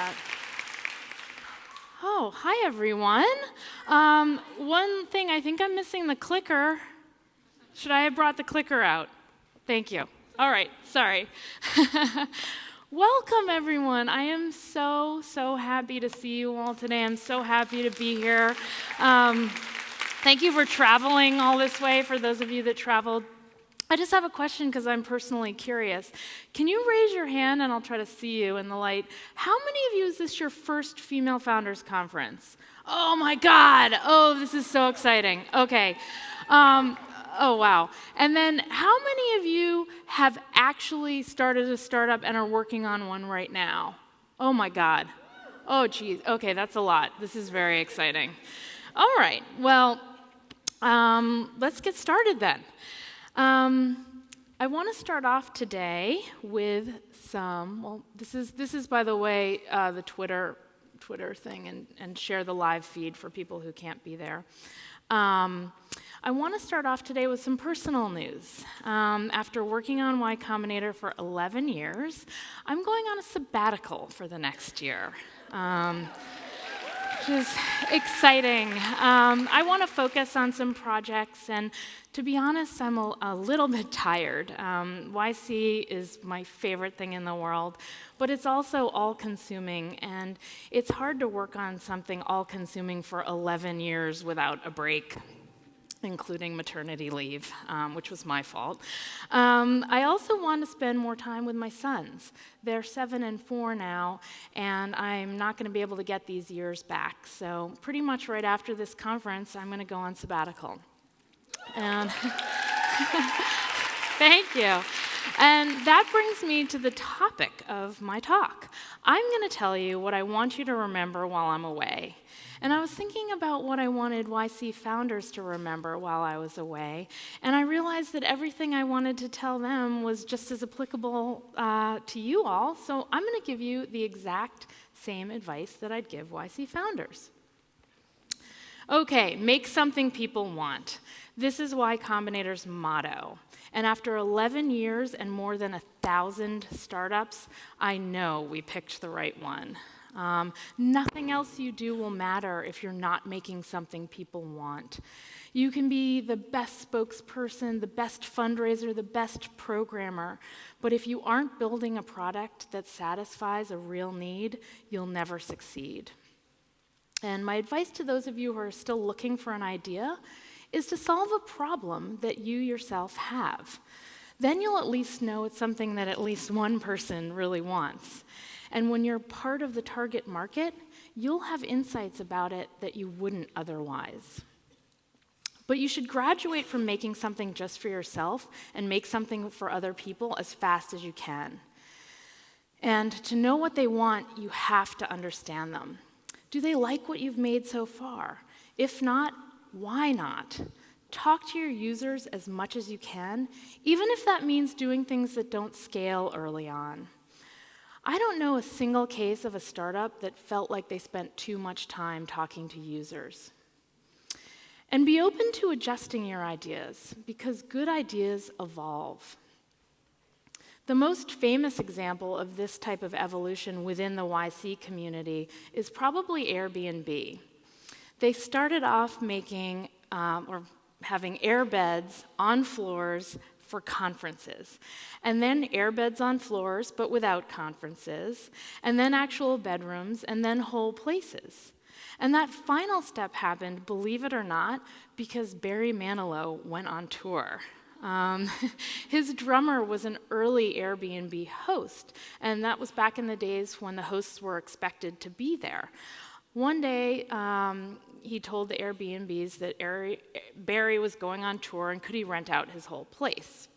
that. Oh, hi everyone. One thing, I think I'm missing the clicker. Should I have brought the clicker out? Thank you. All right, sorry. Welcome everyone. I am so happy to see you all today. I'm so happy to be here. Thank you for traveling all this way, for those of you that traveled. I just have a question because I'm personally curious. Can you raise your hand and I'll try to see you in the light? How many of you, is this your first Female Founders Conference? Oh my God, oh, this is so exciting. Okay, oh wow. And then how many of you have actually started a startup and are working on one right now? Oh my God, oh geez, okay, that's a lot. This is very exciting. All right, well, let's get started then. I want to start off today with some, well, this is by the way, the Twitter thing, and share the live feed for people who can't be there. I want to start off today with some personal news. After working on Y Combinator for 11 years, I'm going on a sabbatical for the next year. Which is exciting. I want to focus on some projects, and to be honest, I'm a little bit tired. YC is my favorite thing in the world, but it's also all-consuming, and it's hard to work on something all-consuming for 11 years without a break, including maternity leave, which was my fault. I also want to spend more time with my sons. They're 7 and 4 now, and I'm not going to be able to get these years back. So pretty much right after this conference, I'm going to go on sabbatical. And thank you. And that brings me to the topic of my talk. I'm going to tell you what I want you to remember while I'm away. And I was thinking about what I wanted YC founders to remember while I was away, and I realized that everything I wanted to tell them was just as applicable to you all, so I'm going to give you the exact same advice that I'd give YC founders. Okay, make something people want. This is Y Combinator's motto. And after 11 years and more than 1,000 startups, I know we picked the right one. Nothing else you do will matter if you're not making something people want. You can be the best spokesperson, the best fundraiser, the best programmer, but if you aren't building a product that satisfies a real need, you'll never succeed. And my advice to those of you who are still looking for an idea is to solve a problem that you yourself have. Then you'll at least know it's something that at least one person really wants. And when you're part of the target market, you'll have insights about it that you wouldn't otherwise. But you should graduate from making something just for yourself and make something for other people as fast as you can. And to know what they want, you have to understand them. Do they like what you've made so far? If not, why not? Talk to your users as much as you can, even if that means doing things that don't scale early on. I don't know a single case of a startup that felt like they spent too much time talking to users. And be open to adjusting your ideas, because good ideas evolve. The most famous example of this type of evolution within the YC community is probably Airbnb. They started off making or having airbeds on floors for conferences, and then airbeds on floors but without conferences, and then actual bedrooms, and then whole places. And that final step happened, believe it or not, because Barry Manilow went on tour. His drummer was an early Airbnb host, and that was back in the days when the hosts were expected to be there. One day, he told the Airbnbs that Barry was going on tour and could he rent out his whole place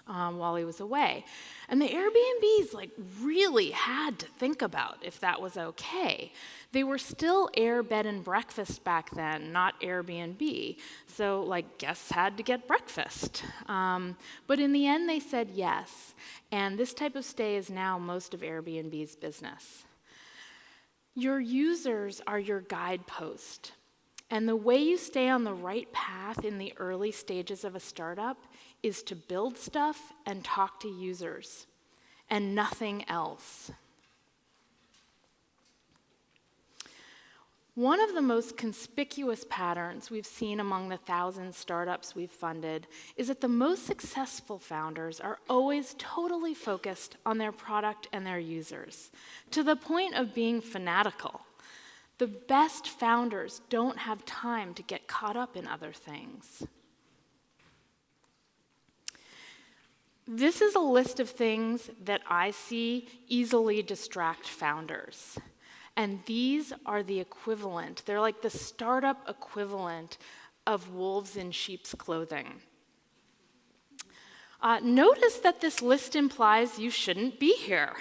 while he was away. And the Airbnbs really had to think about if that was okay. They were still Air Bed and Breakfast back then, not Airbnb. So guests had to get breakfast. But in the end, they said yes. And this type of stay is now most of Airbnb's business. Your users are your guidepost. And the way you stay on the right path in the early stages of a startup is to build stuff and talk to users, and nothing else. One of the most conspicuous patterns we've seen among the 1,000 startups we've funded is that the most successful founders are always totally focused on their product and their users, to the point of being fanatical. The best founders don't have time to get caught up in other things. This is a list of things that I see easily distract founders. And these are the equivalent. They're like the startup equivalent of wolves in sheep's clothing. Notice that this list implies you shouldn't be here.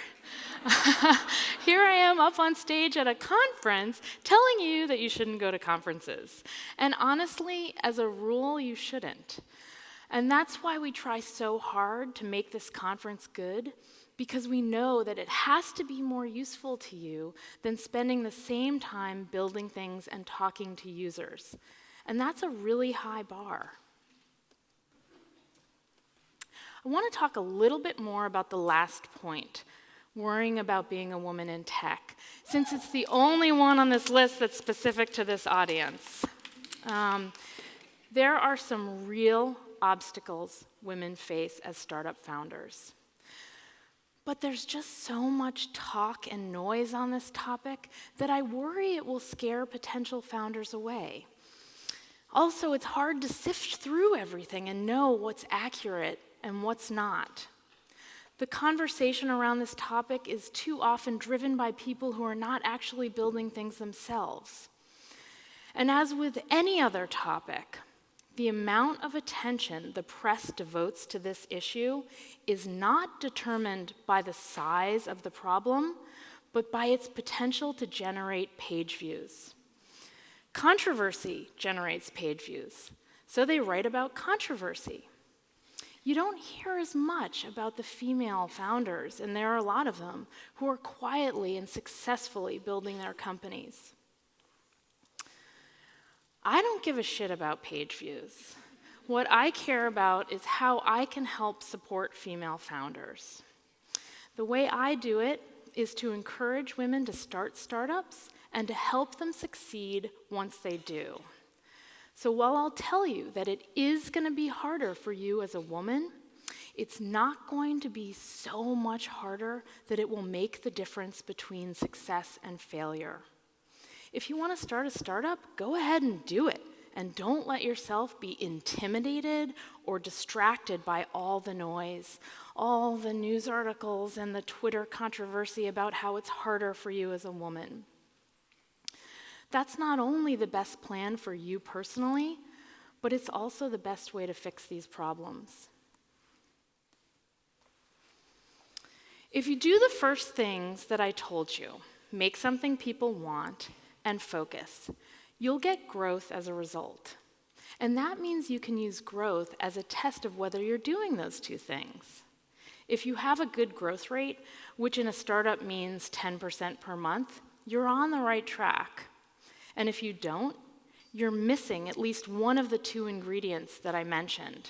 Here I am up on stage at a conference telling you that you shouldn't go to conferences. And honestly, as a rule, you shouldn't. And that's why we try so hard to make this conference good, because we know that it has to be more useful to you than spending the same time building things and talking to users. And that's a really high bar. I want to talk a little bit more about the last point, worrying about being a woman in tech, since it's the only one on this list that's specific to this audience. There are some real obstacles women face as startup founders. But there's just so much talk and noise on this topic that I worry it will scare potential founders away. Also, it's hard to sift through everything and know what's accurate and what's not. The conversation around this topic is too often driven by people who are not actually building things themselves. And as with any other topic, the amount of attention the press devotes to this issue is not determined by the size of the problem, but by its potential to generate page views. Controversy generates page views, so they write about controversy. You don't hear as much about the female founders, and there are a lot of them, who are quietly and successfully building their companies. I don't give a shit about page views. What I care about is how I can help support female founders. The way I do it is to encourage women to start startups and to help them succeed once they do. So while I'll tell you that it is going to be harder for you as a woman, it's not going to be so much harder that it will make the difference between success and failure. If you want to start a startup, go ahead and do it. And don't let yourself be intimidated or distracted by all the noise, all the news articles and the Twitter controversy about how it's harder for you as a woman. That's not only the best plan for you personally, but it's also the best way to fix these problems. If you do the first things that I told you, make something people want, and focus, you'll get growth as a result. And that means you can use growth as a test of whether you're doing those two things. If you have a good growth rate, which in a startup means 10% per month, you're on the right track. And if you don't, you're missing at least one of the two ingredients that I mentioned.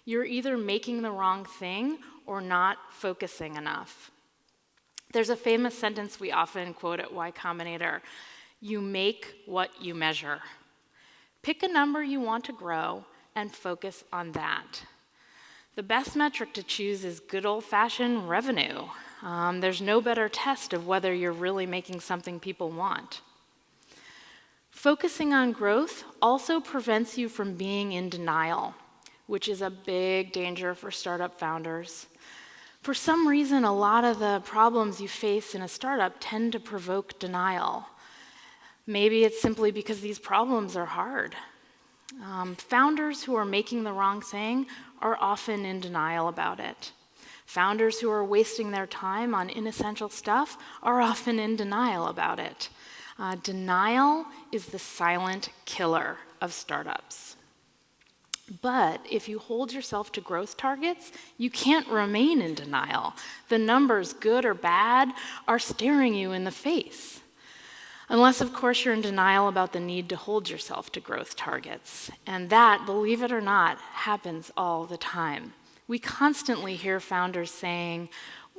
You're either making the wrong thing or not focusing enough. There's a famous sentence we often quote at Y Combinator: you make what you measure. Pick a number you want to grow and focus on that. The best metric to choose is good old-fashioned revenue. There's no better test of whether you're really making something people want. Focusing on growth also prevents you from being in denial, which is a big danger for startup founders. For some reason, a lot of the problems you face in a startup tend to provoke denial. Maybe it's simply because these problems are hard. Founders who are making the wrong thing are often in denial about it. Founders who are wasting their time on inessential stuff are often in denial about it. Denial is the silent killer of startups. But if you hold yourself to growth targets, you can't remain in denial. The numbers, good or bad, are staring you in the face. Unless, of course, you're in denial about the need to hold yourself to growth targets. And that, believe it or not, happens all the time. We constantly hear founders saying,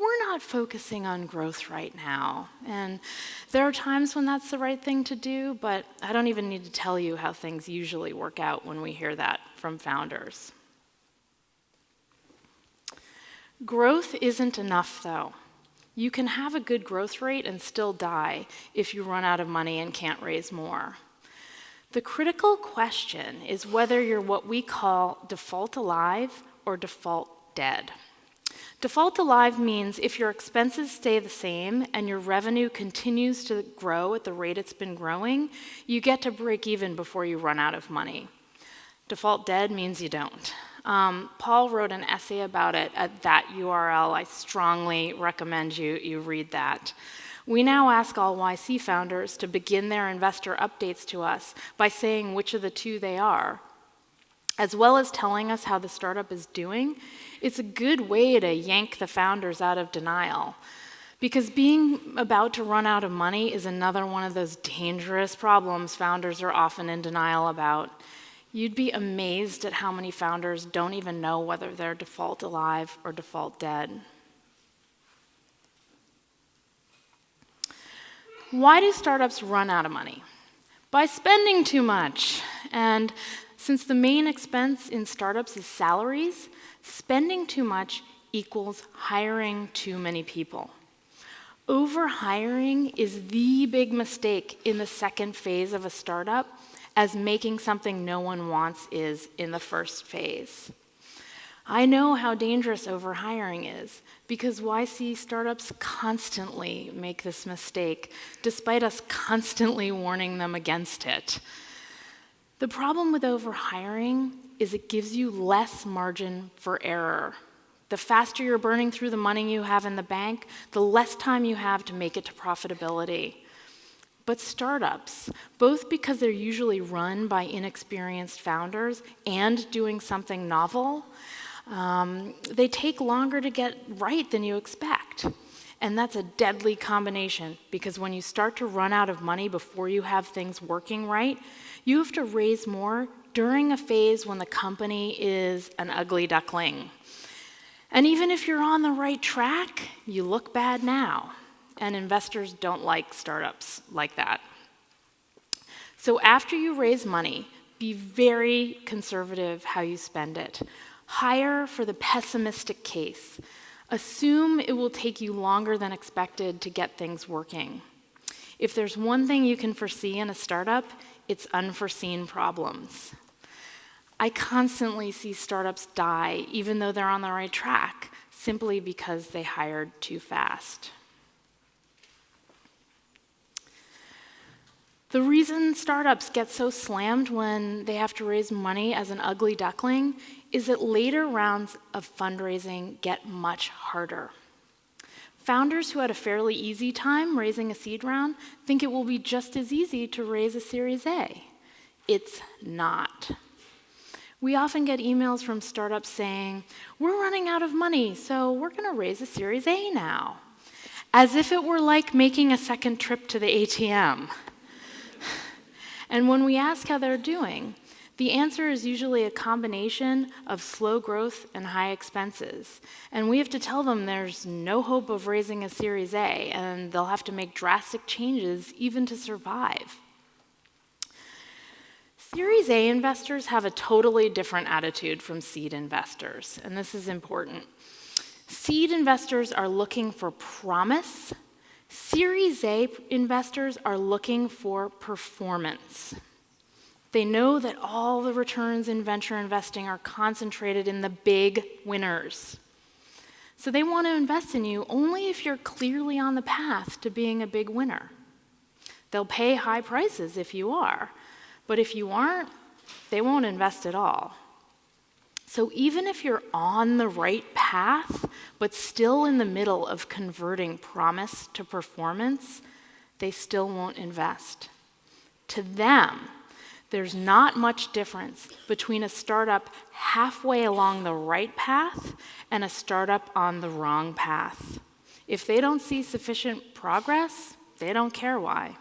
we're not focusing on growth right now. And there are times when that's the right thing to do, but I don't even need to tell you how things usually work out when we hear that from founders. Growth isn't enough, though. You can have a good growth rate and still die if you run out of money and can't raise more. The critical question is whether you're what we call default alive or default dead. Default alive means if your expenses stay the same and your revenue continues to grow at the rate it's been growing, you get to break even before you run out of money. Default dead means you don't. Paul wrote an essay about it at that URL. I strongly recommend you read that. We now ask all YC founders to begin their investor updates to us by saying which of the two they are. As well as telling us how the startup is doing, it's a good way to yank the founders out of denial. Because being about to run out of money is another one of those dangerous problems founders are often in denial about. You'd be amazed at how many founders don't even know whether they're default alive or default dead. Why do startups run out of money? By spending too much. And since the main expense in startups is salaries, spending too much equals hiring too many people. Overhiring is the big mistake in the second phase of a startup, as making something no one wants is in the first phase. I know how dangerous overhiring is because YC startups constantly make this mistake, despite us constantly warning them against it. The problem with overhiring is it gives you less margin for error. The faster you're burning through the money you have in the bank, the less time you have to make it to profitability. But startups, both because they're usually run by inexperienced founders and doing something novel, they take longer to get right than you expect. And that's a deadly combination because when you start to run out of money before you have things working right, you have to raise more during a phase when the company is an ugly duckling. And even if you're on the right track, you look bad now. And investors don't like startups like that. So after you raise money, be very conservative how you spend it. Hire for the pessimistic case. Assume it will take you longer than expected to get things working. If there's one thing you can foresee in a startup, it's unforeseen problems. I constantly see startups die, even though they're on the right track, simply because they hired too fast. The reason startups get so slammed when they have to raise money as an ugly duckling is that later rounds of fundraising get much harder. Founders who had a fairly easy time raising a seed round think it will be just as easy to raise a Series A. It's not. We often get emails from startups saying, "We're running out of money, so we're going to raise a Series A now," as if it were like making a second trip to the ATM. And when we ask how they're doing, the answer is usually a combination of slow growth and high expenses. And we have to tell them there's no hope of raising a Series A, and they'll have to make drastic changes even to survive. Series A investors have a totally different attitude from seed investors, and this is important. Seed investors are looking for promise. Series A investors are looking for performance. They know that all the returns in venture investing are concentrated in the big winners. So they want to invest in you only if you're clearly on the path to being a big winner. They'll pay high prices if you are, but if you aren't, they won't invest at all. So even if you're on the right path, but still in the middle of converting promise to performance, they still won't invest. To them, there's not much difference between a startup halfway along the right path and a startup on the wrong path. If they don't see sufficient progress, they don't care why.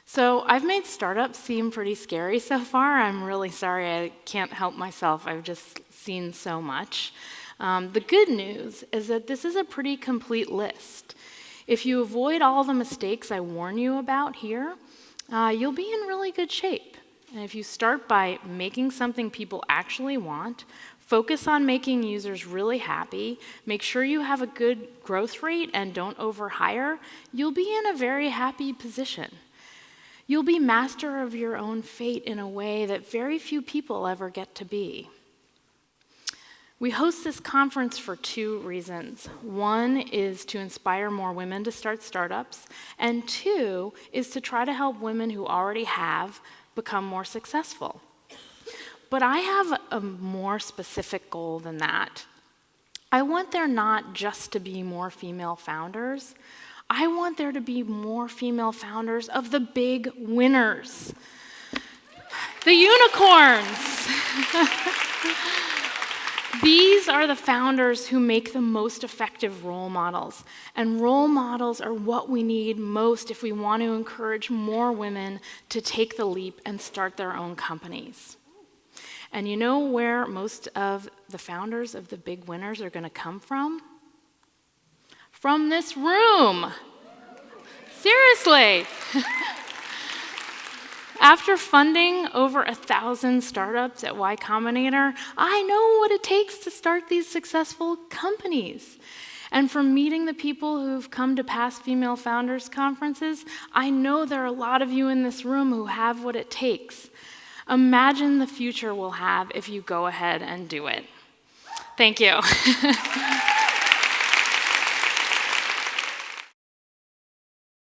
So I've made startups seem pretty scary so far. I'm really sorry, I can't help myself. I've just seen so much. The good news is that this is a pretty complete list. If you avoid all the mistakes I warn you about here, you'll be in really good shape. And if you start by making something people actually want, focus on making users really happy, make sure you have a good growth rate and don't overhire, you'll be in a very happy position. You'll be master of your own fate in a way that very few people ever get to be. We host this conference for 2 reasons. 1 is to inspire more women to start startups, and 2 is to try to help women who already have become more successful. But I have a more specific goal than that. I want there not just to be more female founders. I want there to be more female founders of the big winners, the unicorns. These are the founders who make the most effective role models. And role models are what we need most if we want to encourage more women to take the leap and start their own companies. And you know where most of the founders of the big winners are going to come from? From this room. Seriously. After funding over 1,000 startups at Y Combinator, I know what it takes to start these successful companies. And from meeting the people who've come to past female founders conferences, I know there are a lot of you in this room who have what it takes. Imagine the future we'll have if you go ahead and do it. Thank you.